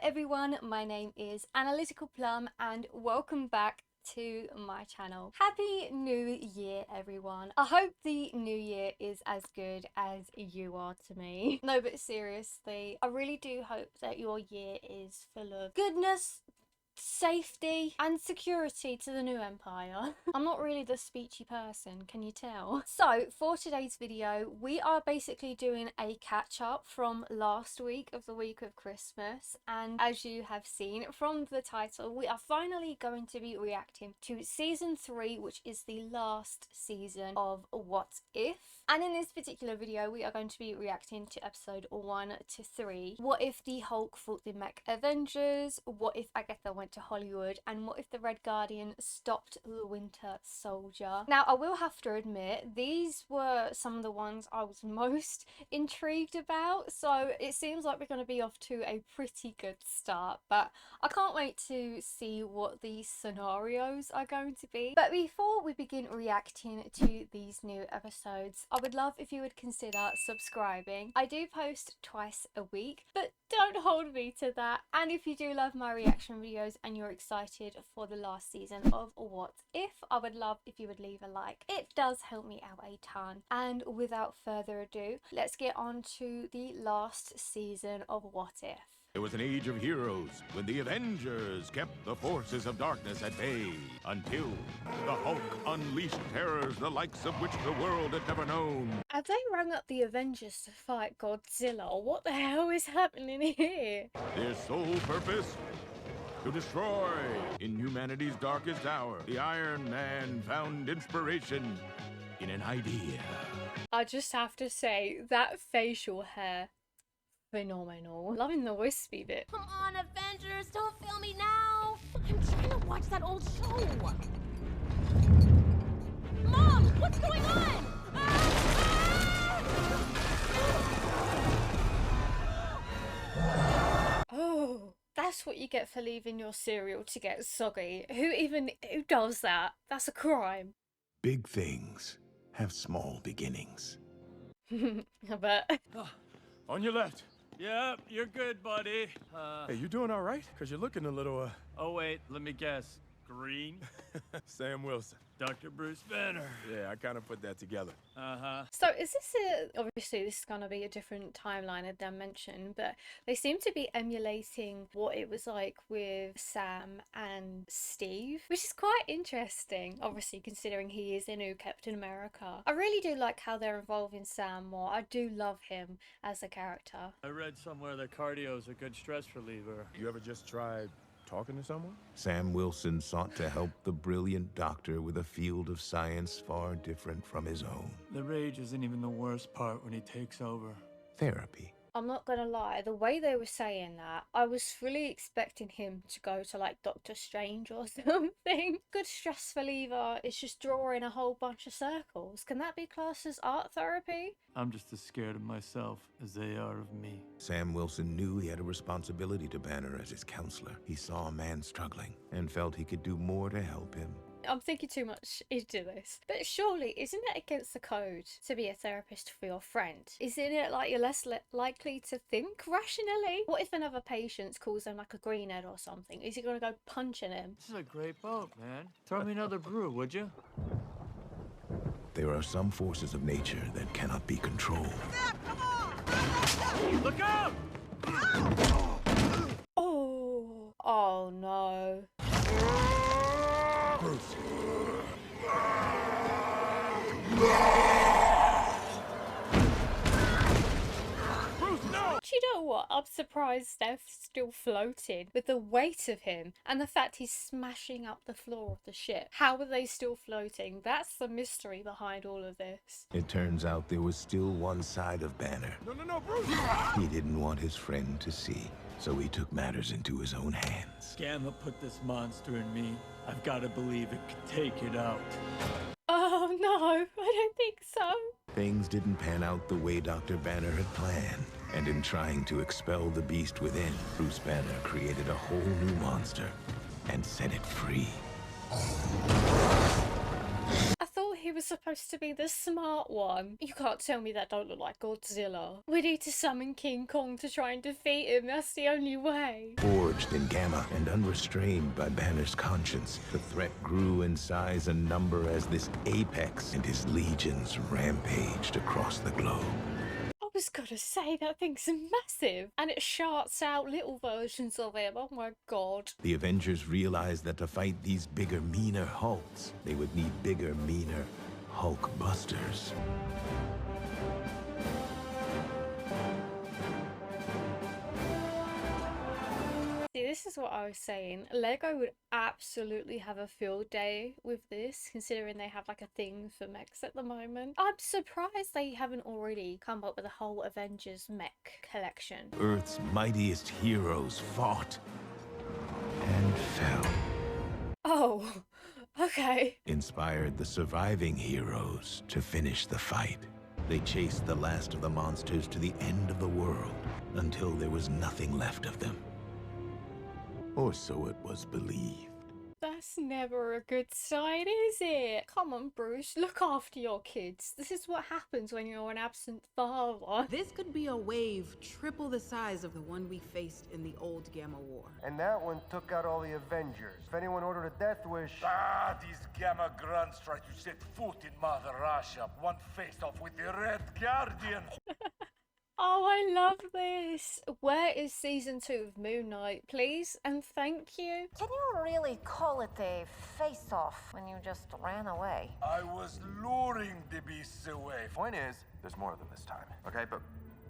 everyone, my name is Analytical Plum and welcome back to my channel. Happy New Year everyone. I hope the new year is as good as you are to me. No, but seriously, I really do hope that your year is full of goodness, safety and security to the new empire. I'm not really the speechy person, can you tell? So for today's video we are basically doing a catch-up from last week of the week of Christmas, and as you have seen from the title, we are finally going to be reacting to season 3, which is the last season of What If. And in this particular video we are going to be reacting to episode 1 to 3. What if the Hulk fought the mech Avengers? What if Agatha went to Hollywood? And what if the Red Guardian stopped the Winter Soldier? Now I will have to admit these were some of the ones I was most intrigued about, so it seems like we're going to be off to a pretty good start, but I can't wait to see what these scenarios are going to be. But before we begin reacting to these new episodes, I would love if you would consider subscribing. I do post twice a week, but don't hold me to that. And if you do love my reaction videos and you're excited for the last season of What If, I would love if you would leave a like. It does help me out a ton. And without further ado, let's get on to the last season of What If. It was an age of heroes when the Avengers kept the forces of darkness at bay until the Hulk unleashed terrors the likes of which the world had never known. Have they rung up the Avengers to fight Godzilla? What the hell is happening here? Their sole purpose? To destroy. In humanity's darkest hour, the Iron Man found inspiration in an idea. I just have to say, that facial hair, phenomenal. Loving the wispy bit. Come on, Avengers, don't fail me now. I'm trying to watch that old show. Mom, what's going on? Oh, that's what you get for leaving your cereal to get soggy. Who does that? That's a crime. Big things have small beginnings. I bet. On your left. Yep, you're good, buddy. Hey, you doing all right? Because you're looking a little, Oh wait, let me guess. Green? Sam Wilson. Dr. Bruce Banner. Yeah, I kind of put that together. So is this obviously this is going to be a different timeline of dimension, but they seem to be emulating what it was like with Sam and Steve, which is quite interesting, obviously considering he is the new Captain America. I really do like how they're involving Sam more. I do love him as a character. I read somewhere that cardio is a good stress reliever. You ever just tried talking to someone? Sam Wilson sought to help the brilliant doctor with a field of science far different from his own. The rage isn't even the worst part when he takes over. Therapy. I'm not gonna lie, the way they were saying that, I was fully expecting him to go to like Doctor Strange or something. Good stress reliever is just drawing a whole bunch of circles. Can that be classed as art therapy? I'm just as scared of myself as they are of me. Sam Wilson knew he had a responsibility to Banner as his counselor. He saw a man struggling and felt he could do more to help him. I'm thinking too much into this. But surely, isn't it against the code to be a therapist for your friend? Isn't it like you're less likely to think rationally? What if another patient calls him like a greenhead or something? Is he going to go punching him? This is a great boat, man. Throw me another brew, would you? There are some forces of nature that cannot be controlled. Look out! Oh, oh no. Bruce. Bruce, no! Do you know what? I'm surprised Steph's still floating with the weight of him and the fact he's smashing up the floor of the ship. How are they still floating? That's the mystery behind all of this. It turns out there was still one side of Banner No, Bruce! he didn't want his friend to see, so he took matters into his own hands. Gamma put this monster in me. I've got to believe it could take it out. Oh no, I don't think so. Things didn't pan out the way Dr. Banner had planned, and in trying to expel the beast within, Bruce Banner created a whole new monster and set it free. I thought he was supposed to be the smart one. You can't tell me that don't look like Godzilla. We need to summon King Kong to try and defeat him. That's the only way. Forged in Gamma and unrestrained by Banner's conscience, the threat grew in size and number as this apex and his legions rampaged across the globe. I was gonna say, that thing's massive, and it sharts out little versions of him. Oh my god. The Avengers realized that to fight these bigger, meaner Hulks, they would need bigger, meaner Hulk busters. See, this is what I was saying. Lego would absolutely have a field day with this, considering they have like a thing for mechs at the moment. I'm surprised they haven't already come up with a whole Avengers mech collection. Earth's mightiest heroes fought and fell. Oh, okay. Inspired the surviving heroes to finish the fight. They chased the last of the monsters to the end of the world until there was nothing left of them. Or so it was believed. That's never a good sign, is it? Come on, Bruce, look after your kids. This is what happens when you're an absent father. This could be a wave triple the size of the one we faced in the old Gamma War. And that one took out all the Avengers. If anyone ordered a death wish... These Gamma grunts try to set foot in Mother Russia. One faced off with the Red Guardian. Oh, I love this. Where is season 2 of Moon Knight, please? And thank you. Can you really call it a face-off when you just ran away? I was luring the beasts away. Point is, there's more of them this time, okay? But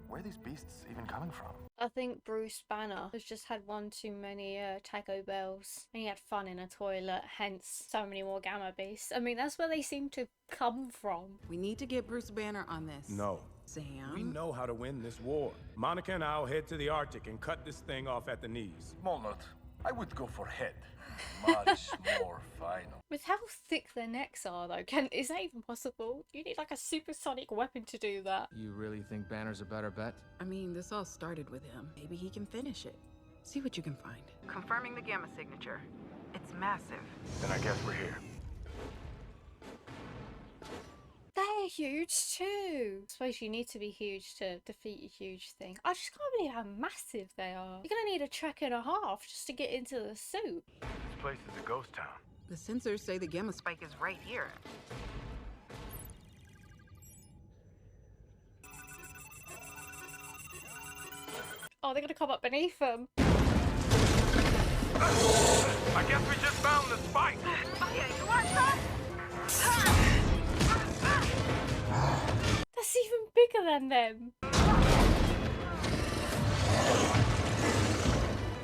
where are these beasts even coming from? I think Bruce Banner has just had one too many Taco Bells. And he had fun in a toilet, hence so many more Gamma Beasts. I mean, that's where they seem to come from. We need to get Bruce Banner on this. No. Sam? We know how to win this war. Monica and I'll head to the Arctic and cut this thing off at the knees. Molnot, I would go for head. Much more final. With how thick their necks are, though, is that even possible? You need like a supersonic weapon to do that. You really think Banner's a better bet? I mean, this all started with him. Maybe he can finish it. See what you can find. Confirming the Gamma signature. It's massive. Then I guess we're here. They're huge too. I suppose you need to be huge to defeat a huge thing. I just can't believe how massive they are. You're gonna need a trek and a half just to get into the suit. This place is a ghost town. The sensors say the Gamma spike is right here. Oh, they're gonna come up beneath them. I guess we just found the spike! Okay, you want that? That's even bigger than them.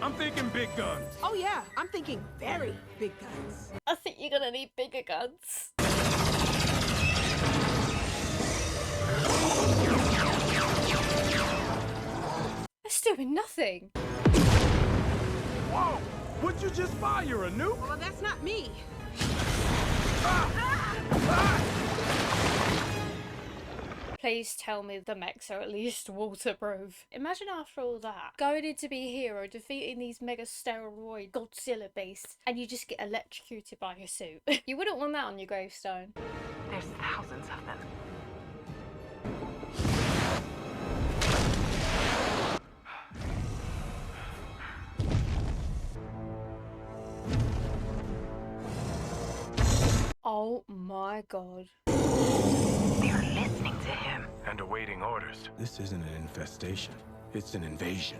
I'm thinking big guns. Oh yeah, I'm thinking very big guns. I think you're gonna need bigger guns. That's doing nothing. Whoa! Would you just fire a nuke? Well, that's not me. Please tell me the mechs are at least waterproof. Imagine after all that, going in to be a hero, defeating these mega steroid Godzilla beasts, and you just get electrocuted by your suit. You wouldn't want that on your gravestone. There's thousands of them. Oh my god. They're listening to him. And awaiting orders. This isn't an infestation. It's an invasion.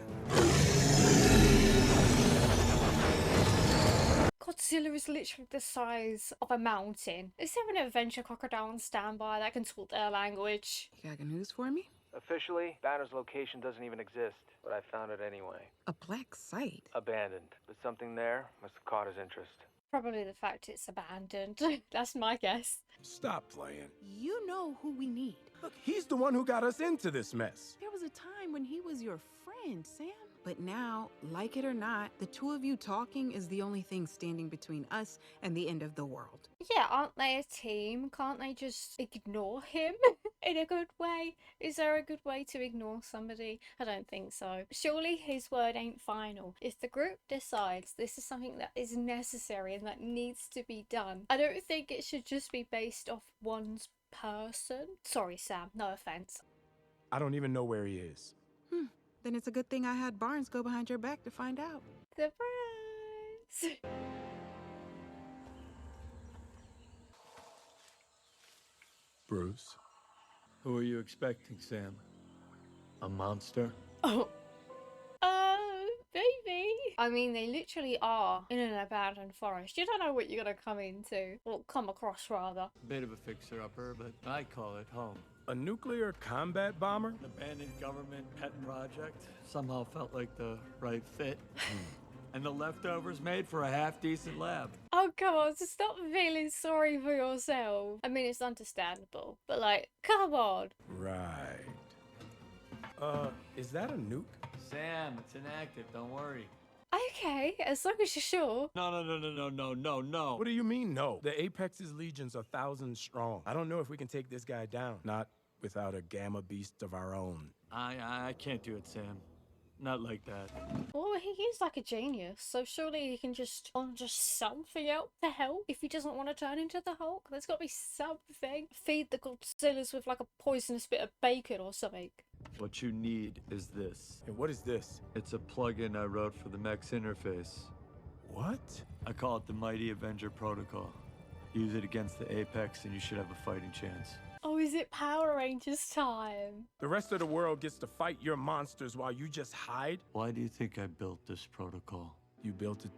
Godzilla is literally the size of a mountain. Is there an adventure crocodile on standby that can talk their language? You got news for me? Officially, Banner's location doesn't even exist, but I found it anyway. A black site. Abandoned, but something there must have caught his interest. Probably the fact it's abandoned. That's my guess. Stop playing. You know who we need. Look, he's the one who got us into this mess. There was a time when he was your friend, Sam. But now, like it or not, the two of you talking is the only thing standing between us and the end of the world. Yeah, aren't they a team? Can't they just ignore him? in a good way? Is there a good way to ignore somebody? I don't think so. Surely his word ain't final. If the group decides this is something that is necessary and that needs to be done, I don't think it should just be based off one's person. Sorry, Sam, no offense. I don't even know where he is. Then it's a good thing I had Barnes go behind your back to find out. Surprise! Bruce. Who are you expecting, Sam? A monster? Oh. Maybe. I mean, they literally are in an abandoned forest. You don't know what you're gonna come into. Or come across, rather. Bit of a fixer-upper, but I call it home. A nuclear combat bomber? An abandoned government pet project. Somehow felt like the right fit. And the leftovers made for a half-decent lab. Oh, come on, so stop feeling sorry for yourself. I mean, it's understandable, but like, come on. Right. Is that a nuke? Sam, it's inactive, don't worry. Okay, as long as you're sure. No. What do you mean, no? The Apex's legions are thousands strong. I don't know if we can take this guy down. Not without a gamma beast of our own. I can't do it, Sam. Not like that. Well, he is like a genius, so surely he can just conjure something out to help if he doesn't want to turn into the Hulk. There's got to be something. Feed the Godzillas with like a poisonous bit of bacon or something. What you need is this. And what is this? It's a plugin I wrote for the mech's interface. What? I call it the Mighty Avenger Protocol. Use it against the Apex and you should have a fighting chance. Oh, is it Power Rangers time? The rest of the world gets to fight your monsters while you just hide? Why do you think I built this protocol? You built it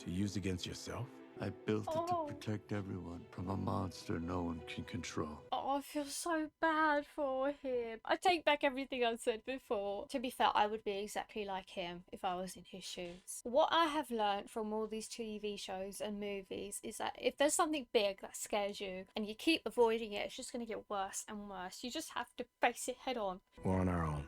to use against yourself? I built it to protect everyone from a monster no one can control. Oh, I feel so bad for him. I take back everything I said before. To be fair, I would be exactly like him if I was in his shoes. What I have learned from all these TV shows and movies is that if there's something big that scares you and you keep avoiding it, it's just going to get worse and worse. You just have to face it head on. We're on our own.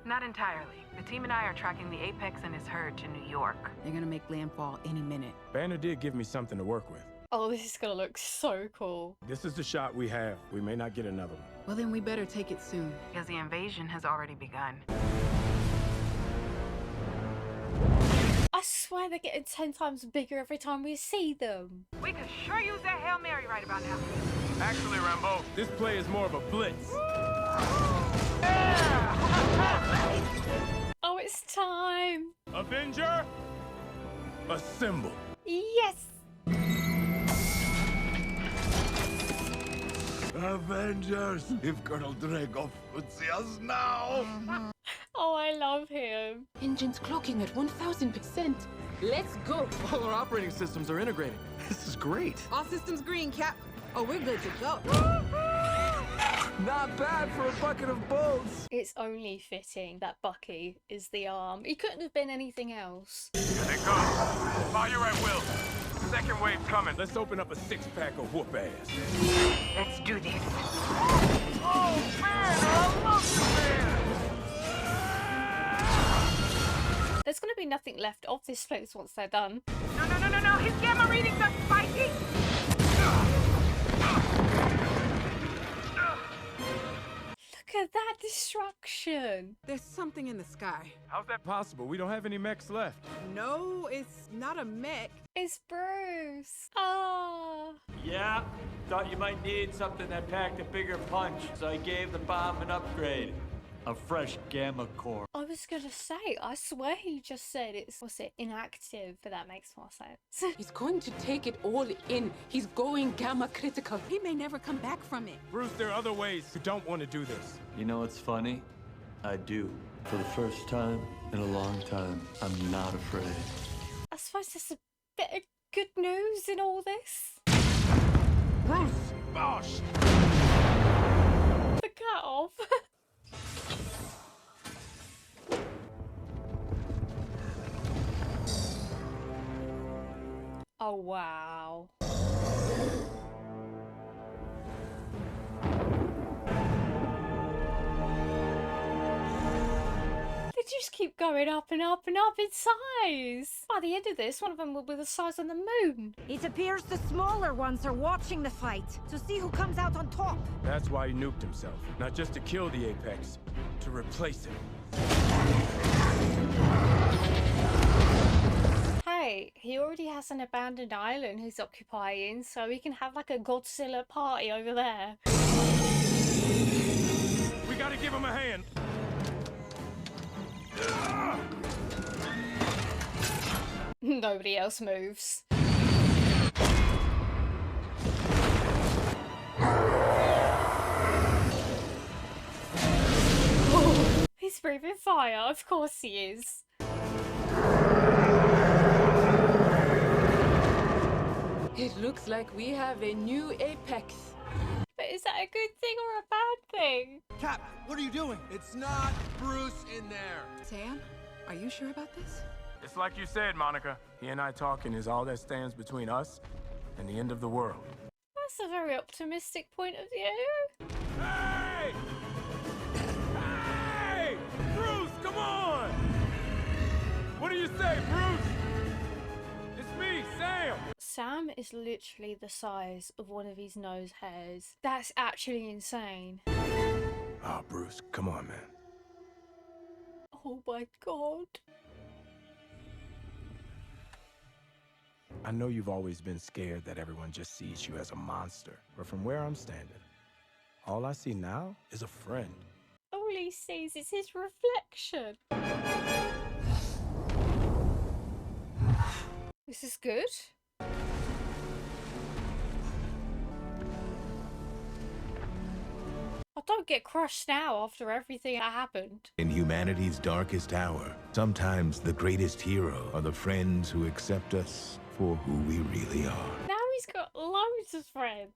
Not entirely. The team and I are tracking the Apex and his herd to New York. They're gonna make landfall any minute. Banner did give me something to work with. Oh, this is gonna look so cool. This is the shot we have. We may not get another one. Well, then we better take it soon, because the invasion has already begun. I swear they're getting 10 times bigger every time we see them. We could sure use that Hail Mary right about now. Actually, Rambo, this play is more of a blitz. Oh, it's time. Avenger, assemble. Yes. Avengers! If Colonel Dregoff would see us now! Oh, I love him. Engines clocking at 1000%. Let's go. All our operating systems are integrated. This is great. All systems green, Cap. Oh, we're good to go. Not bad for a bucket of bolts. It's only fitting that Bucky is the arm. He couldn't have been anything else. Here they come. Fire at will. Second wave's coming. Let's open up a six-pack of whoop ass. Let's do this. Oh, man, I love you, man! There's going to be nothing left of this place once they're done. No. His gamma readings are spiky. Look at that destruction. There's something in the sky. How's that possible? We don't have any mechs left. No, it's not a mech. It's Bruce. Ah. Yeah, thought you might need something that packed a bigger punch, so I gave the bomb an upgrade. A fresh gamma core. I was gonna say, I swear he just said it's, inactive, but that makes more sense. He's going to take it all in. He's going gamma critical. He may never come back from it. Bruce, there are other ways. You don't want to do this. You know what's funny? I do. For the first time in a long time, I'm not afraid. I suppose there's a bit of good news in all this. Bruce! Bosh! The cut off. Oh, wow. Did just keep going up and up and up in size. By the end of this, one of them will be the size of the moon. It appears the smaller ones are watching the fight to see who comes out on top. That's why he nuked himself. Not just to kill the Apex, to replace it. Hey, he already has an abandoned island he's occupying, so he can have like a Godzilla party over there. We gotta give him a hand. Nobody else moves. Oh, he's breathing fire, of course he is. It looks like we have a new Apex. But is that a good thing or a bad thing? Cap, what are you doing? It's not Bruce in there. Sam, are you sure about this? It's like you said, Monica. He and I talking is all that stands between us and the end of the world. That's a very optimistic point of view. Hey! Hey! Bruce, come on! What do you say, Bruce? It's me, Sam! Sam is literally the size of one of his nose hairs. That's actually insane. Oh, Bruce, come on, man. Oh my god. I know you've always been scared that everyone just sees you as a monster, but from where I'm standing, all I see now is a friend. All he sees is his reflection. This is good. I don't get crushed now after everything that happened. In humanity's darkest hour, sometimes the greatest hero are the friends who accept us for who we really are. Now he's got loads of friends.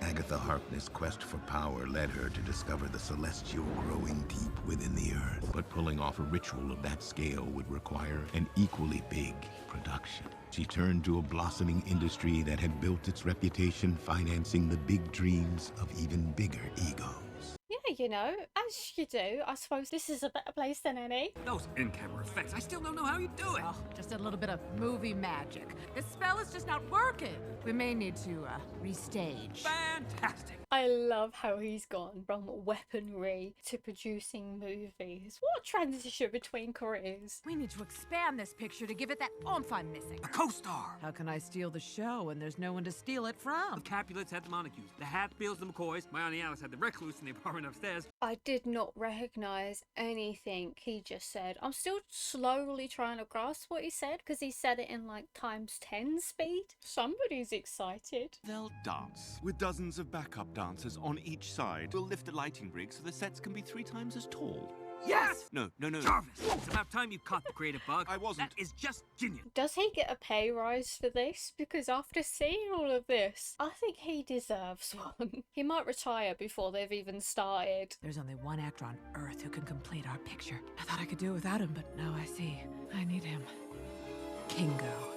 Agatha Harkness' quest for power led her to discover the celestial growing deep within the earth. But pulling off a ritual of that scale would require an equally big production. She turned to a blossoming industry that had built its reputation financing the big dreams of even bigger egos. Yeah, you know, as you do. I suppose this is a better place than any. Those in-camera effects, I still don't know how you do it. Oh, just a little bit of movie magic. This spell is just not working. We may need to, restage. Fantastic. I love how he's gone from weaponry to producing movies. What a transition between careers. We need to expand this picture to give it that oomph I'm missing. A co-star. How can I steal the show when there's no one to steal it from? The Capulets had the Montagues, the Hatfields, the McCoys, my Auntie Alice had the Recluse in the apartment upstairs. I did not recognize anything he just said. I'm still slowly trying to grasp what he said because he said it in like ×10 speed. Somebody's excited. They'll dance with dozens of backup dancers on each side. We'll lift the lighting rig so the sets can be 3 times as tall. Yes! No. Jarvis, it's about time you caught the creative bug. I wasn't. That is just genius. Does he get a pay rise for this? Because after seeing all of this, I think he deserves one. He might retire before they've even started. There's only one actor on Earth who can complete our picture. I thought I could do it without him, but now I see. I need him. Kingo.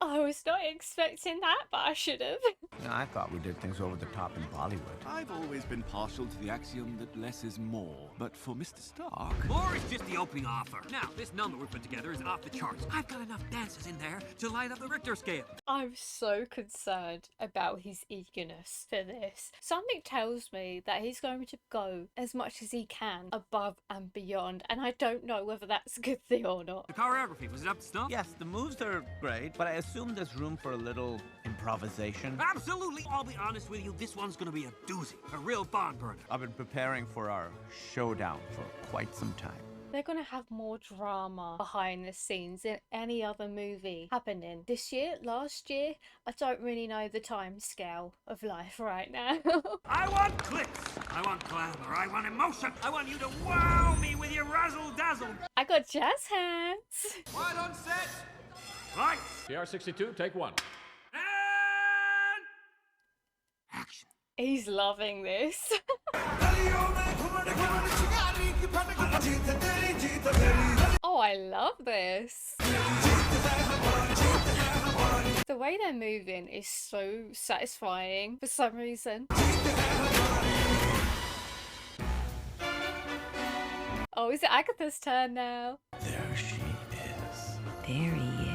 I was not expecting that, but I should have. I thought we did things over the top in Bollywood. I've always been partial to the axiom that less is more. But for Mr. Stark... More is just the opening offer. Now, this number we put together is off the charts. I've got enough dancers in there to light up the Richter scale. I'm so concerned about his eagerness for this. Something tells me that he's going to go as much as he can above and beyond, and I don't know whether that's a good thing or not. The choreography, was it up to snuff? Yes, the moves are great, but I assume there's room for a little improvisation. Absolutely. I'll be honest with you, this one's gonna be a doozy. A real barn burner. I've been preparing for our showdown for quite some time. They're going to have more drama behind the scenes than any other movie happening. This year, last year, I don't really know the time scale of life right now. I want clicks. I want glamour. I want emotion. I want you to wow me with your razzle-dazzle. I got jazz hands. Right on set. Lights. TR-62, take 1. And... action. He's loving this. Oh, I love this. The way they're moving is so satisfying for some reason. Oh, is it Agatha's turn now? There she is. There he is.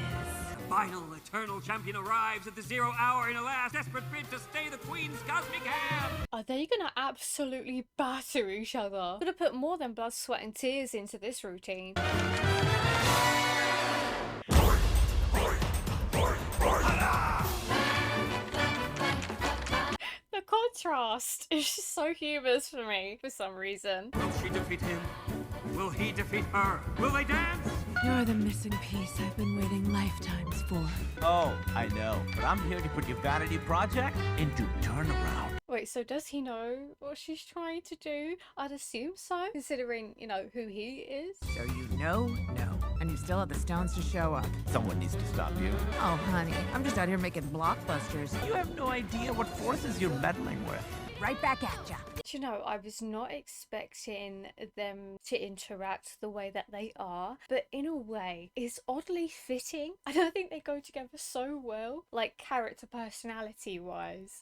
The final eternal champion arrives at the 0 hour in a last desperate bid to stay the Queen's cosmic hand. Are they gonna absolutely batter each other? Gonna put more than blood, sweat, and tears into this routine. The contrast is just so humorous for me for some reason. Will she defeat him? Will he defeat her? Will they dance? You're the missing piece I've been waiting lifetimes for. Oh, I know. But I'm here to put your vanity project into turnaround. Wait, so does he know what she's trying to do? I'd assume so, considering, you know, who he is. So you know? No. And you still have the stones to show up. Someone needs to stop you. Oh, honey, I'm just out here making blockbusters. You have no idea what forces you're meddling with. Right back at ya. Do you know, I was not expecting them to interact the way that they are, but in a way, it's oddly fitting. I don't think they go together so well, like character personality wise.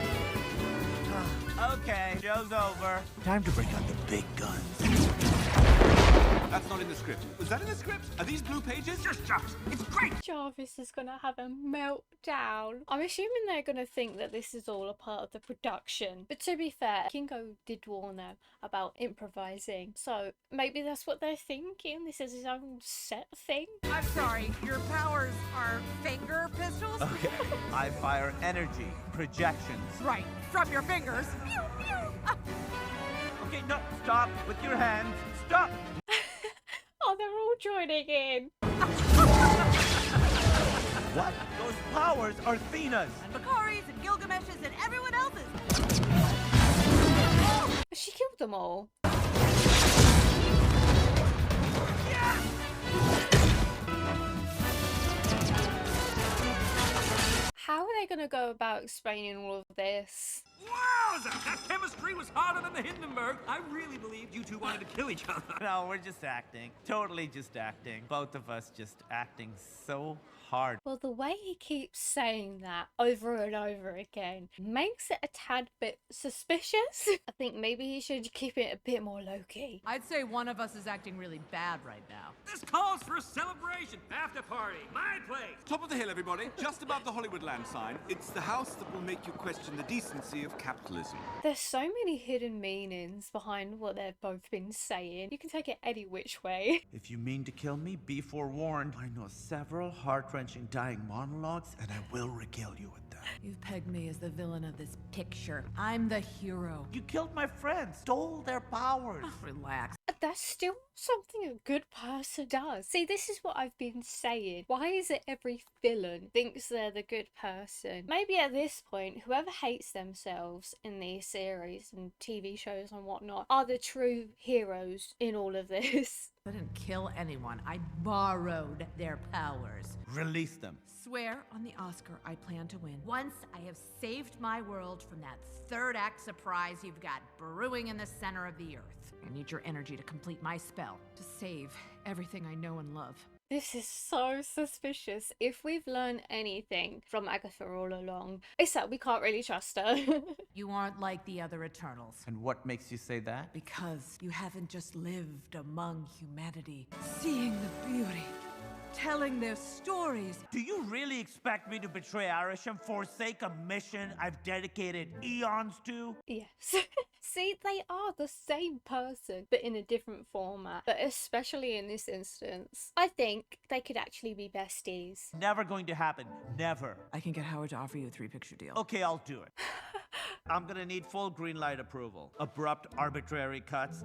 Okay, show's over. Time to bring out the big guns. That's not in the script. Was that in the script? Are these blue pages? Just jumps. It's great. Jarvis is gonna have a meltdown. I'm assuming they're gonna think that this is all a part of the production. But to be fair, Kingo did warn them about improvising. So maybe that's what they're thinking. This is his own set thing. I'm sorry, your powers are finger pistols? Okay, I fire energy, projections. Right, from your fingers. Pew, pew. Okay, no, stop with your hands. Stop. Oh, they're all joining in. What? Those powers are Athena's. And Bakari's and Gilgamesh's and everyone else's. She killed them all. Yeah. How are they gonna go about explaining all of this? Wowza! That chemistry was harder than the Hindenburg. I really believed you two wanted to kill each other. No, we're just acting. Totally just acting. Both of us just acting so hard. Well, the way he keeps saying that over and over again makes it a tad bit suspicious. I think maybe he should keep it a bit more low-key. I'd say one of us is acting really bad right now. This calls for a celebration. After party. My place. Top of the hill, everybody. Just above the Hollywoodland sign. It's the house that will make you question the decency of capitalism. There's so many hidden meanings behind what they've both been saying. You can take it any which way. If you mean to kill me, be forewarned. I know several heart-wrenching dying monologues, and I will regale you with them. You've pegged me as the villain of this picture. I'm the hero. You killed my friends, stole their powers. Oh, relax. That's still something a good person does. See, this is what I've been saying. Why is it every villain thinks they're the good person? Maybe at this point, whoever hates themselves in these series and TV shows and whatnot are the true heroes in all of this. I didn't kill anyone. I borrowed their powers. Release them. Swear on the Oscar I plan to win. Once I have saved my world from that third act surprise you've got brewing in the center of the earth. I need your energy to complete my spell, to save everything I know and love. This is so suspicious. If we've learned anything from Agatha all along, it's that we can't really trust her. You aren't like the other Eternals. And what makes you say that? Because you haven't just lived among humanity, seeing the beauty, telling their stories. Do you really expect me to betray Irish and forsake a mission I've dedicated eons to? Yes. See, they are the same person, but in a different format. But especially in this instance, I think they could actually be besties. Never going to happen. Never. I can get Howard to offer you a 3-picture deal. Okay, I'll do it. I'm gonna need full green light approval. Abrupt, arbitrary cuts.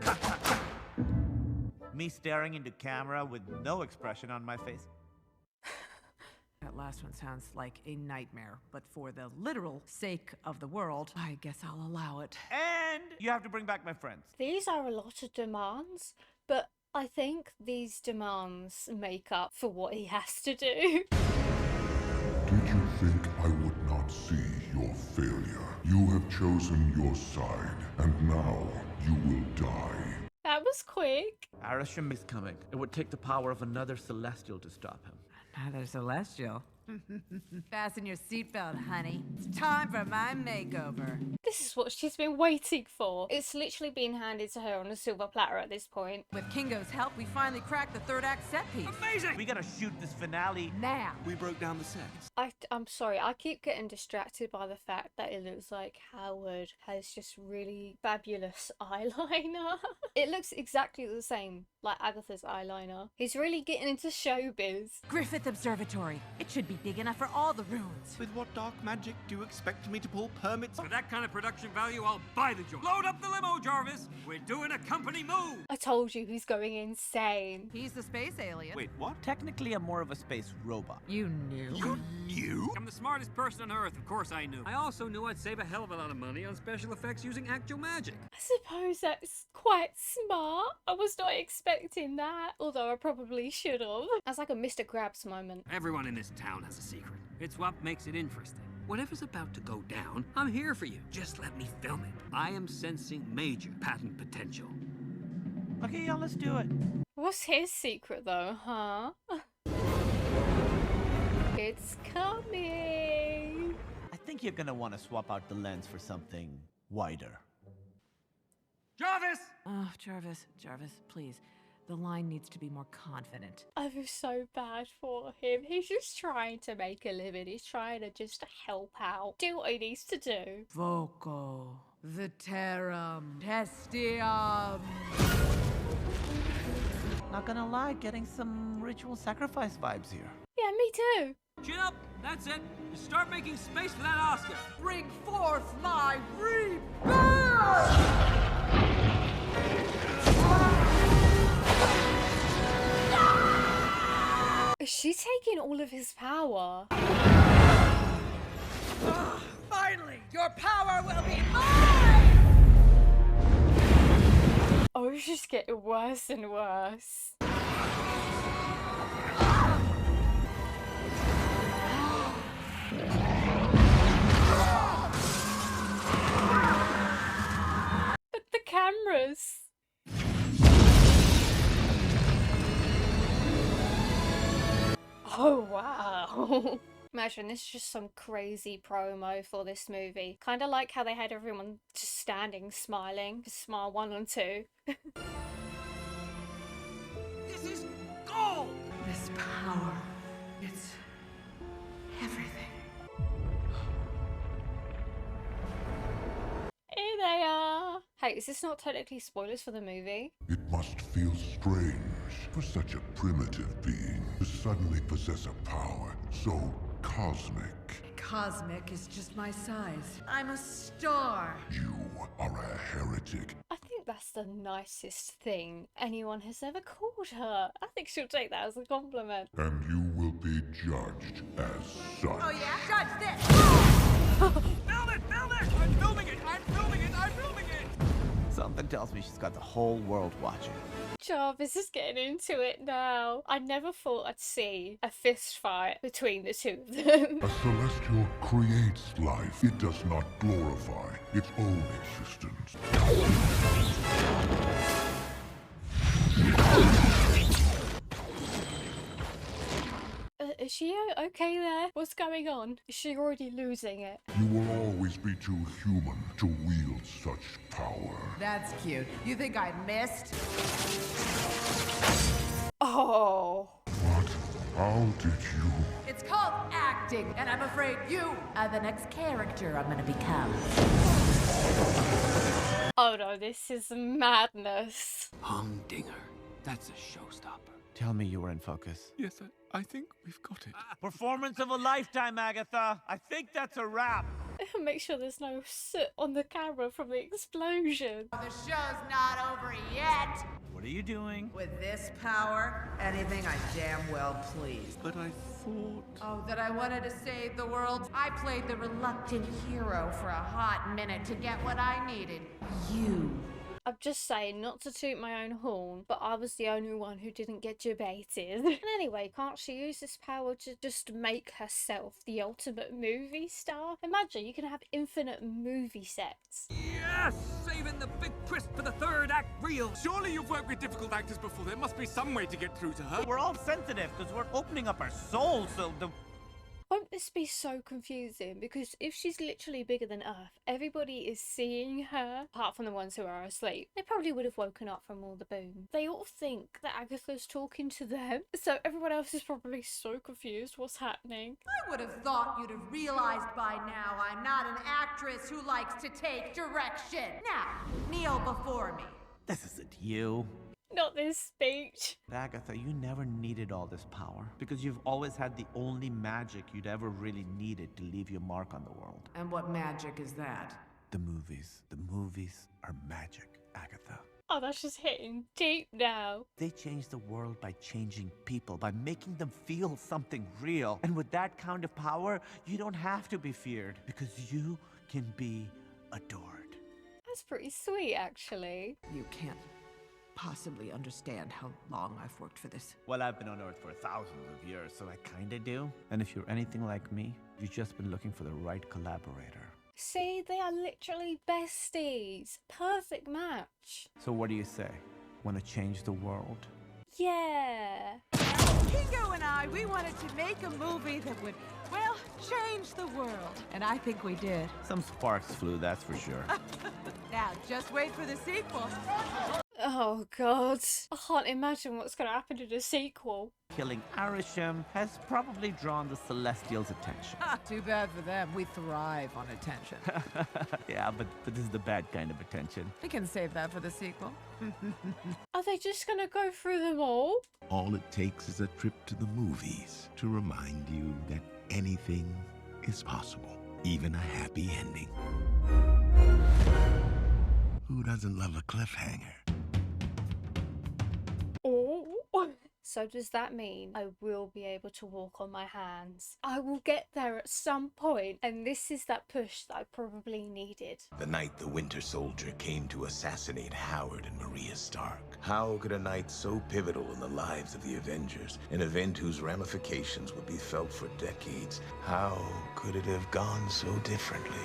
Me staring into camera with no expression on my face. That last one sounds like a nightmare, but for the literal sake of the world, I guess I'll allow it. And you have to bring back my friends. These are a lot of demands, but I think these demands make up for what he has to do. Did you think I would not see your failure? You have chosen your side, and now you will die. That was quick. Arisham is coming. It would take the power of another Celestial to stop him. Another Celestial? Fasten your seatbelt, honey. It's time for my makeover. This is what she's been waiting for. It's literally been handed to her on a silver platter at this point. With Kingo's help, we finally cracked the third act set piece. Amazing! We gotta shoot this finale now. We broke down the sets. I'm sorry, I keep getting distracted by the fact that it looks like Howard has just really fabulous eyeliner. It looks exactly the same like Agatha's eyeliner. He's really getting into showbiz. Griffith Observatory. It should be big enough for all the rooms. With what dark magic do you expect me to pull permits? For that kind of production value, I'll buy the joint. Load up the limo, Jarvis. We're doing a company move. I told you he's going insane. He's the space alien. Wait, what? Technically, I'm more of a space robot. You knew. You knew? I'm the smartest person on Earth. Of course I knew. I also knew I'd save a hell of a lot of money on special effects using actual magic. I suppose that's quite smart. I was not expecting that, although I probably should have. That's like a Mr. Krabs moment. Everyone in this town has a secret. It's what makes it interesting. Whatever's about to go down, I'm here for you. Just let me film it. I am sensing major patent potential. Okay, y'all, let's do it. What's his secret though, huh? It's coming. I think you're gonna want to swap out the lens for something wider. Jarvis! Oh, Jarvis, please. The line needs to be more confident. I feel so bad for him. He's just trying to make a living. He's trying to just help out. Do what he needs to do. Voco. Veterum. Testium. Not gonna lie, getting some ritual sacrifice vibes here. Yeah, me too. Chin up. That's it. Just start making space for that Oscar. Bring forth my rebirth! Is she taking all of his power? Finally, your power will be mine! Oh, it's just getting worse and worse. But the cameras. Oh, wow. Imagine this is just some crazy promo for this movie. Kind of like how they had everyone just standing smiling. Smile 1 and 2. This is gold! This power, it's everything. Here they are. Hey, is this not technically spoilers for the movie? It must feel strange for such a primitive being to suddenly possess a power so cosmic. Cosmic is just my size. I'm a star. You are a heretic. I think that's the nicest thing anyone has ever called her. I think she'll take that as a compliment. And you will be judged as such. Oh yeah? Judge this! Film it! Film it! I'm filming it! I'm filming it! I'm filming it! Something tells me she's got the whole world watching. Jarvis is getting into it now. I never thought I'd see a fist fight between the two of them. A celestial creates life. It does not glorify its own existence. Is she okay there? What's going on? Is she already losing it? You will always be too human to wield such power. That's cute. You think I missed? Oh. What? How did you? It's called acting, and I'm afraid you are the next character I'm gonna become. Oh no, this is madness. Humdinger. That's a showstopper. Tell me you were in focus. Yes, I think we've got it. Performance of a lifetime, Agatha. I think that's a wrap. Make sure there's no soot on the camera from the explosion. The show's not over yet. What are you doing? With this power, anything I damn well please. But I thought... Oh, that I wanted to save the world. I played the reluctant hero for a hot minute to get what I needed. You. I'm just saying, not to toot my own horn, but I was the only one who didn't get debated. And anyway, can't she use this power to just make herself the ultimate movie star? Imagine you can have infinite movie sets. Yes! Saving the big twist for the third act reel. Surely you've worked with difficult actors before. There must be some way to get through to her. We're all sensitive because we're opening up our souls, so the... Won't this be so confusing? Because if she's literally bigger than Earth, everybody is seeing her, apart from the ones who are asleep. They probably would have woken up from all the boom. They all think that Agatha's talking to them, so everyone else is probably so confused what's happening. I would have thought you'd have realized by now I'm not an actress who likes to take direction. Now, kneel before me. This isn't you. Not this speech. Agatha, you never needed all this power because you've always had the only magic you'd ever really needed to leave your mark on the world. And what magic is that? The movies. The movies are magic, Agatha. Oh, that's just hitting deep now. They change the world by changing people, by making them feel something real. And with that kind of power, you don't have to be feared because you can be adored. That's pretty sweet, actually. You can't possibly understand how long I've worked for this. Well, I've been on Earth for thousands of years, so I kinda do. And if you're anything like me, you've just been looking for the right collaborator. See, they are literally besties. Perfect match. So what do you say? Want to change the world? Yeah. Kingo and I, we wanted to make a movie that would, well, change the world. And I think we did. Some sparks flew, that's for sure. Now, just wait for the sequel. Oh god, I can't imagine what's going to happen to the sequel. Killing Arisham has probably drawn the Celestials' attention. Too bad for them. We thrive on attention. Yeah, but this is the bad kind of attention. We can save that for the sequel. Are they just going to go through them all? All it takes is a trip to the movies to remind you that anything is possible, even a happy ending. Who doesn't love a cliffhanger? Oh. So does that mean I will be able to walk on my hands? I will get there at some point, and this is that push that I probably needed. The night the Winter Soldier came to assassinate Howard and Maria Stark. How could a night so pivotal in the lives of the Avengers, an event whose ramifications would be felt for decades, how could it have gone so differently?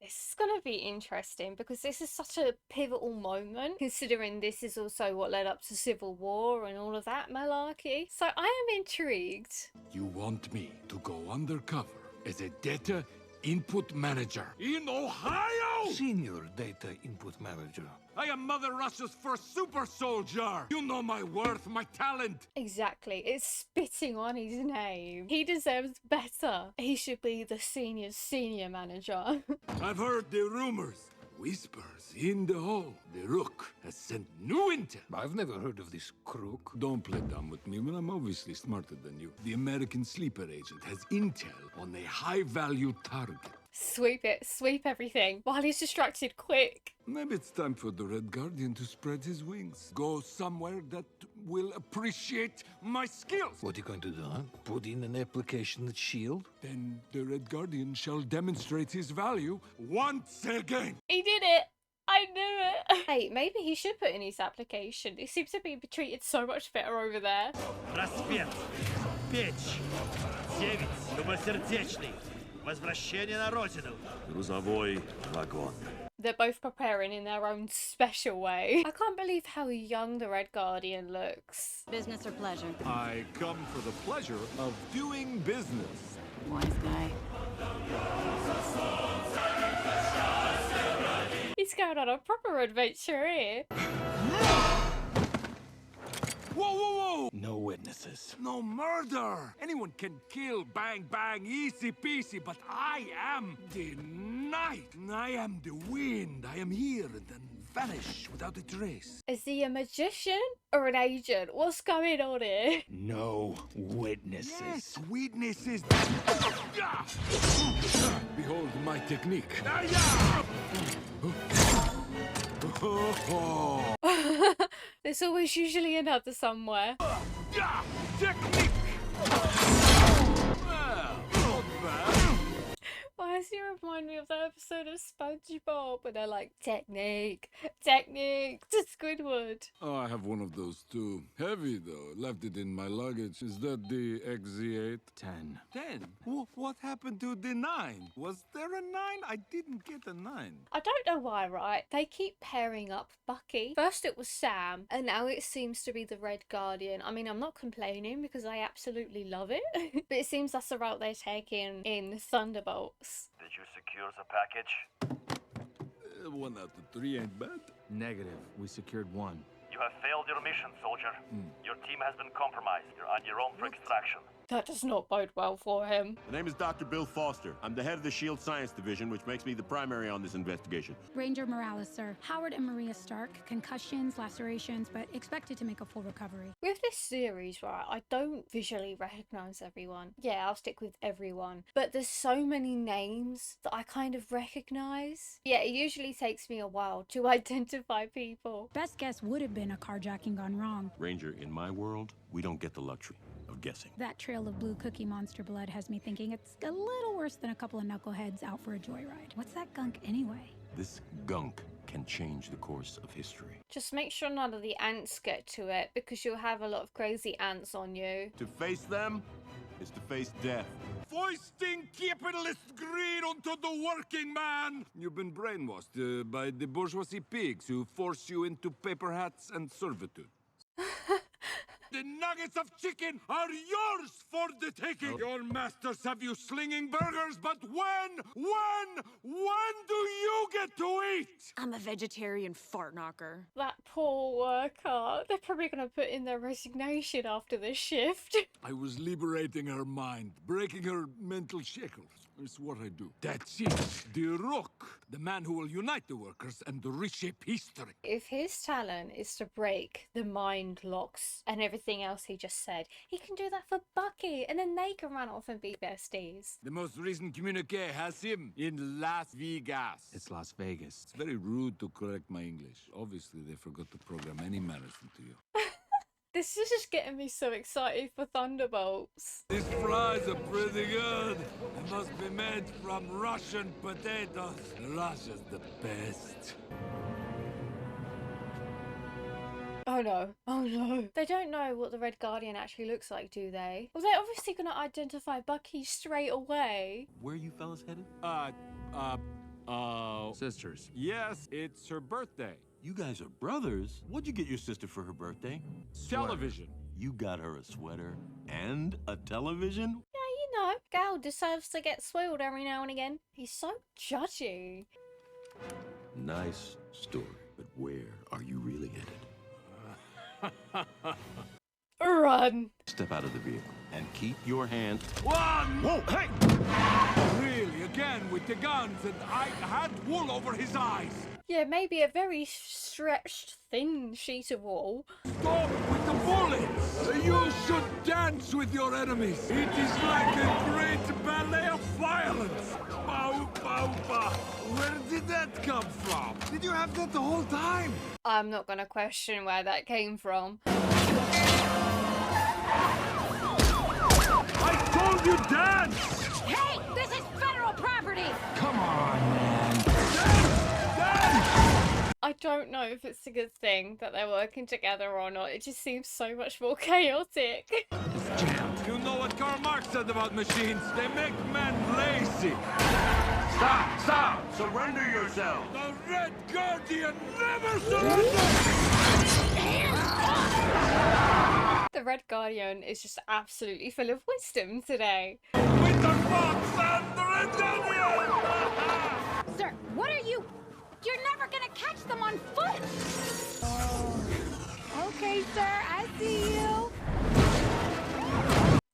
This is going to be interesting because this is such a pivotal moment, considering this is also what led up to Civil War and all of that malarkey. So I am intrigued. You want me to go undercover as a data input manager in Ohio? Senior data input manager. I am Mother Russia's first super soldier. You know my worth, my talent. Exactly. It's spitting on his name. He deserves better. He should be the senior manager. I've heard the rumors. Whispers in the hall. The Rook has sent new intel. I've never heard of this crook. Don't play dumb with me when I'm obviously smarter than you. The American sleeper agent has intel on a high-value target. Sweep it. Sweep everything. While he's distracted, quick. Maybe it's time for the Red Guardian to spread his wings. Go somewhere that will appreciate my skills. What are you going to do, huh? Put in an application at S.H.I.E.L.D.? Then the Red Guardian shall demonstrate his value once again. He did it. I knew it. Hey, maybe he should put in his application. He seems to be treated so much better over there. Распет, печь, девять, любосердечный, возвращение на родину. Грузовой вагон. They're both preparing in their own special way. I can't believe how young the Red Guardian looks. Business or pleasure? I come for the pleasure of doing business. Wise guy. He's going on a proper adventure here. Whoa, whoa, whoa! No witnesses. No murder! Anyone can kill, bang, bang, easy peasy, but I am the night. I am the wind. I am here and then vanish without a trace. Is he a magician or an agent? What's going on here? No witnesses. Yes, witnesses. Behold my technique. There's always usually another somewhere. Technique! Why is your remind me of that episode of SpongeBob where they're like, technique, technique to Squidward. Oh, I have one of those too. Heavy though. Left it in my luggage. Is that the XZ8? 10. 10? What happened to the 9? Was there a 9? I didn't get a 9. I don't know why, right? They keep pairing up Bucky. First it was Sam, and now it seems to be the Red Guardian. I mean, I'm not complaining because I absolutely love it, but it seems that's the route they're taking in Thunderbolts. Did you secure the package? 1 out of 3 ain't bad. Negative. We secured 1. You have failed your mission, soldier. Your team has been compromised. You're on your own for extraction. That does not bode well for him. The name is Dr. Bill Foster. I'm the head of the SHIELD Science Division, which makes me the primary on this investigation. Ranger Morales, sir. Howard and Maria Stark. Concussions, lacerations, but expected to make a full recovery. With this series, right, I don't visually recognize everyone. Yeah, I'll stick with everyone. But there's so many names that I kind of recognize. Yeah, it usually takes me a while to identify people. Best guess would have been a carjacking gone wrong. Ranger, in my world, we don't get the luxury of guessing. That trail of blue cookie monster blood has me thinking it's a little worse than a couple of knuckleheads out for a joyride. What's that gunk anyway? This gunk can change the course of history. Just make sure none of the ants get to it, because you'll have a lot of crazy ants on you. To face them is to face death. Foisting capitalist greed onto the working man! You've been brainwashed by the bourgeoisie pigs who force you into paper hats and servitude. The nuggets of chicken are yours for the taking! Your masters have you slinging burgers, but when do you get to eat? I'm a vegetarian fart knocker. That poor worker. They're probably going to put in their resignation after this shift. I was liberating her mind, breaking her mental shackles. It's what I do. That's it. The Rock. The man who will unite the workers and reshape history. If his talent is to break the mind locks and everything else he just said, he can do that for Bucky, and then they can run off and be besties. The most recent communique has him in Las Vegas. It's Las Vegas. It's very rude to correct my English. Obviously, they forgot to program any medicine to you. This is just getting me so excited for Thunderbolts. These fries are pretty good. They must be made from Russian potatoes. Russia's the best. Oh no, oh no. They don't know what the Red Guardian actually looks like, do they? Well, they're obviously gonna identify Bucky straight away. Where are you fellas headed? Sisters. Yes, it's her birthday. You guys are brothers? What'd you get your sister for her birthday? Television. You got her a sweater and a television? Yeah, you know, Gal deserves to get spoiled every now and again. He's so judgy. Nice story, but where are you really headed? Run! Step out of the vehicle and keep your hand... One! Whoa, hey! Really, again with the guns, and I had wool over his eyes. Yeah, maybe a very stretched, thin sheet of wool. Stop with the bullets! You should dance with your enemies. It is like a great ballet of violence. Pow, pow, pow. Where did that come from? Did you have that the whole time? I'm not gonna question where that came from. I told you dance! Hey, this is federal property! Come on, man. I don't know if it's a good thing that they're working together or not. It just seems so much more chaotic. You know what Karl Marx said about machines? They make men lazy. Stop! Stop! Surrender yourself! The Red Guardian never surrenders! The Red Guardian is just absolutely full of wisdom today. With the Fox and the Red Guardian! Sir, what are you? You're never gonna catch them on foot! Oh, okay, sir, I see you.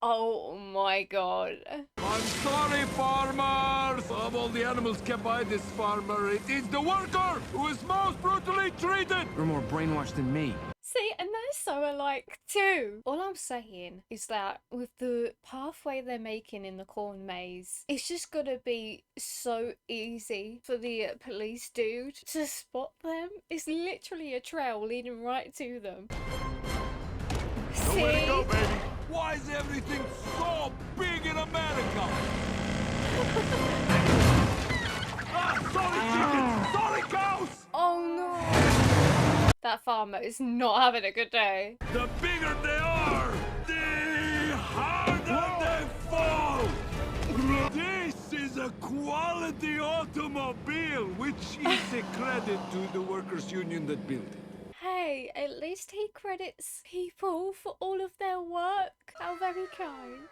Oh my god. I'm sorry, farmers! Of all the animals kept by this farmer, it is the worker who is most brutally treated! You're more brainwashed than me. See, and they're so alike too. All I'm saying is that with the pathway they're making in the corn maze, it's just gonna be so easy for the police dude to spot them. It's literally a trail leading right to them. Nowhere to go, baby! Why is everything so big in America? That farmer is not having a good day. The bigger they are, the harder they fall! This is a quality automobile, which is a credit to the workers' union that built it. Hey, at least he credits people for all of their work. How very kind.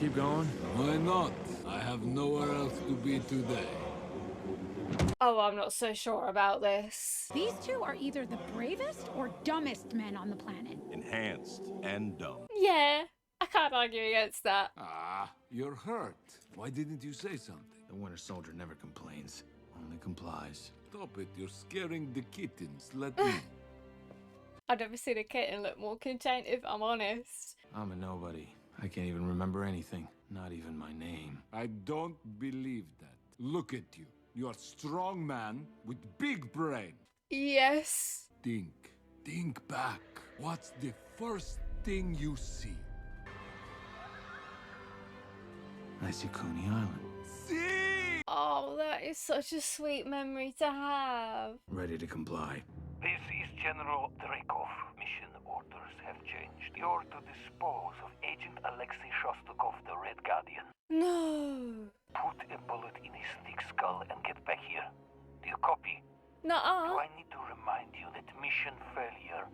Keep going. Why not? I have nowhere else to be today. Oh, I'm not so sure about this. These two are either the bravest or dumbest men on the planet. Enhanced and dumb. Yeah, I can't argue against that. Ah, you're hurt. Why didn't you say something? The Winter Soldier never complains, only complies. Stop it, you're scaring the kittens. Let me. I've never seen a kitten look more content, if I'm honest. I'm a nobody. I can't even remember anything, not even my name. I don't believe that. Look at you. You are a strong man with big brain. Yes. Think back. What's the first thing you see? I see Coney Island. See? Oh, that is such a sweet memory to have. Ready to comply. This is General Dreykov. Mission orders have changed. You're to dispose of Agent Alexei Shostakov, the Red Guardian. No. Put a bullet in his thick skull and get back here. Do you copy? Nuh-uh. Do I need to remind you that mission failure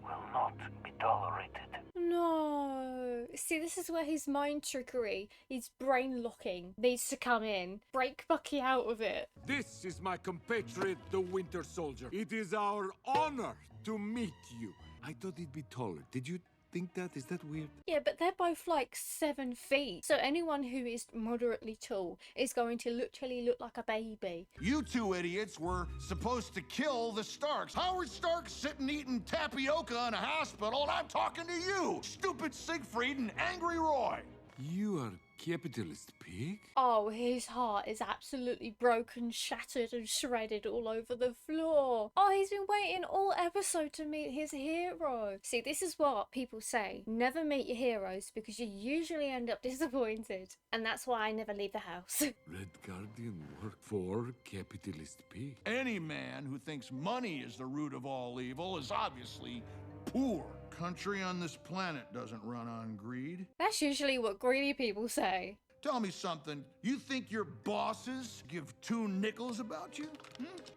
will not be tolerated? No. See, this is where his mind trickery, his brain locking, needs to come in. Break Bucky out of it. This is my compatriot, the Winter Soldier. It is our honor to meet you. I thought he'd be taller. Did you think that? Is that weird? Yeah, but they're both like 7 feet. So anyone who is moderately tall is going to literally look like a baby. You two idiots were supposed to kill the Starks. Howard Stark's sitting eating tapioca in a hospital, and I'm talking to you, stupid Siegfried and angry Roy. You are capitalist pig? Oh, his heart is absolutely broken, shattered and shredded all over the floor. Oh, he's been waiting all episode to meet his hero. See, this is what people say. Never meet your heroes because you usually end up disappointed. And that's why I never leave the house. Red Guardian work for capitalist pig. Any man who thinks money is the root of all evil is obviously poor. Country on this planet doesn't run on greed. That's usually what greedy people say. Tell me something. You think your bosses give 2 nickels about you?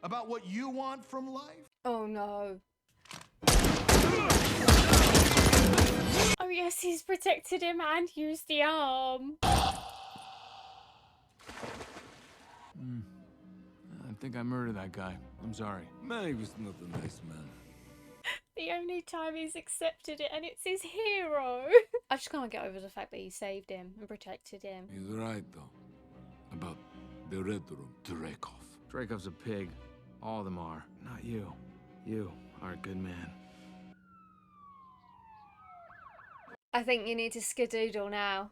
About what you want from life? Oh no. Oh yes, he's protected him and used the arm. I think I murdered that guy. I'm sorry. Man, he was not a nice man. The only time he's accepted it, and it's his hero. I just can't get over the fact that he saved him and protected him. He's right, though. About the Red Room, Dreykov. Dreykov's a pig. All of them are. Not you. You are a good man. I think you need to skedoodle now.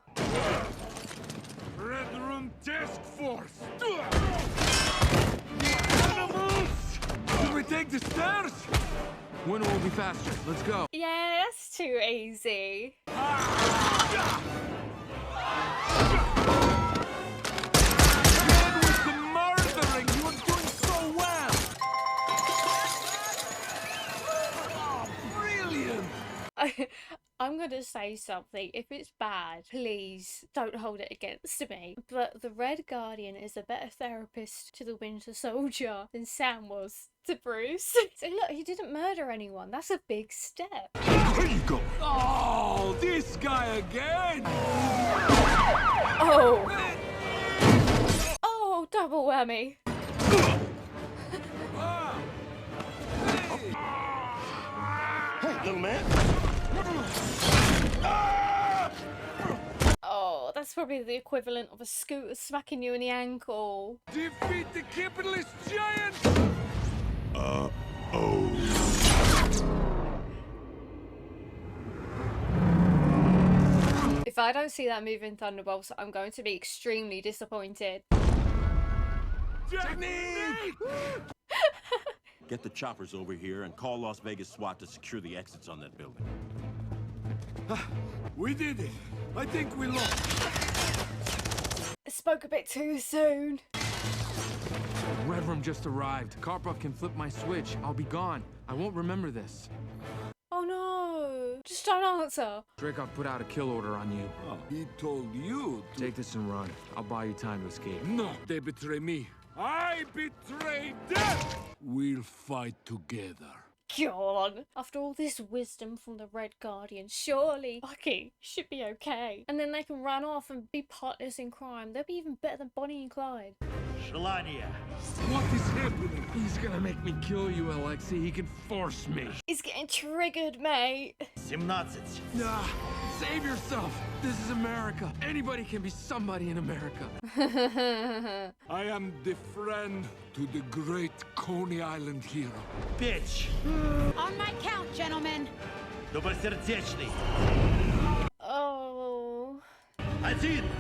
Red Room Task Force! Should we take the stairs? Winter will be faster. Let's go. Yeah, that's too easy. With the murdering, you are doing so well. Oh, brilliant. I'm gonna say something. If it's bad, please don't hold it against me. But the Red Guardian is a better therapist to the Winter Soldier than Sam was to Bruce. So look, he didn't murder anyone. That's a big step. Where you go? Oh, this guy again. Oh. Oh, double whammy. Hey, little man. Oh, that's probably the equivalent of a scooter smacking you in the ankle. Defeat the capitalist giant! If I don't see that move in Thunderbolts, I'm going to be extremely disappointed. Technique! Get the choppers over here and call Las Vegas SWAT to secure the exits on that building. We did it. I think we lost. I spoke a bit too soon. Red Room just arrived. Karpov can flip my switch. I'll be gone. I won't remember this. Oh no! Just don't answer. Dreykov put out a kill order on you. Oh, he told you to... Take this and run. I'll buy you time to escape. No, they betray me. I betray them! We'll fight together. God. After all this wisdom from the Red Guardian, surely Bucky should be okay. And then they can run off and be partners in crime. They'll be even better than Bonnie and Clyde. Желание. What is happening? He's gonna make me kill you, Alexei. He can force me. He's getting triggered, mate. 17. Nah, save yourself. This is America. Anybody can be somebody in America. I am the friend to the great Coney Island hero. Bitch. On my count, gentlemen. Добросердечный. Oh. 1.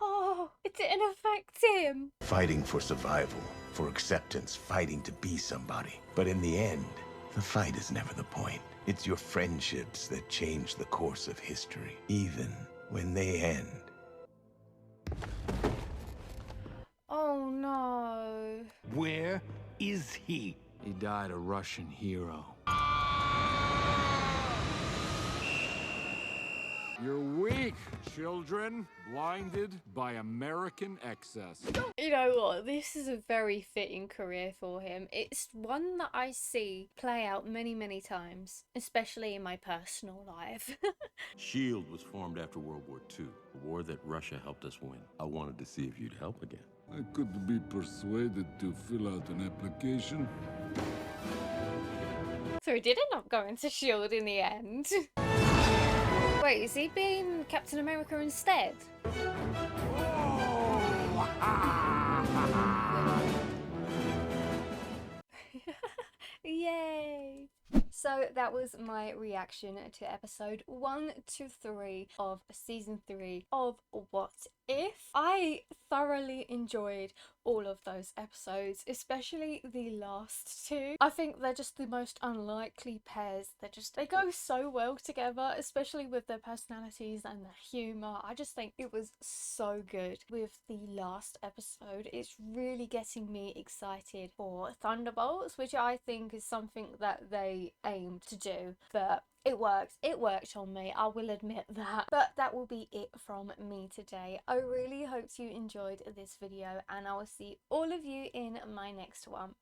Oh, it didn't affect him. Fighting for survival, for acceptance, fighting to be somebody. But in the end, the fight is never the point. It's your friendships that change the course of history, even when they end. Oh no. Where is he? He died a Russian hero. You're weak, children. Blinded by American excess. You know what? This is a very fitting career for him. It's one that I see play out many, many times, especially in my personal life. SHIELD was formed after World War II, a war that Russia helped us win. I wanted to see if you'd help again. I could be persuaded to fill out an application. So he did end up going to SHIELD in the end. Wait, is he being Captain America instead? Yay! So that was my reaction to episode 1 to 3 of season 3 of What If. I thoroughly enjoyed all of those episodes, especially the last two. I think they're just the most unlikely pairs. They go so well together, especially with their personalities and their humour. I just think it was so good with the last episode. It's really getting me excited for Thunderbolts, which I think is something that they aimed to do, but it worked on me, I will admit that. But that will be it from me today. I really hope you enjoyed this video, and I will see all of you in my next one.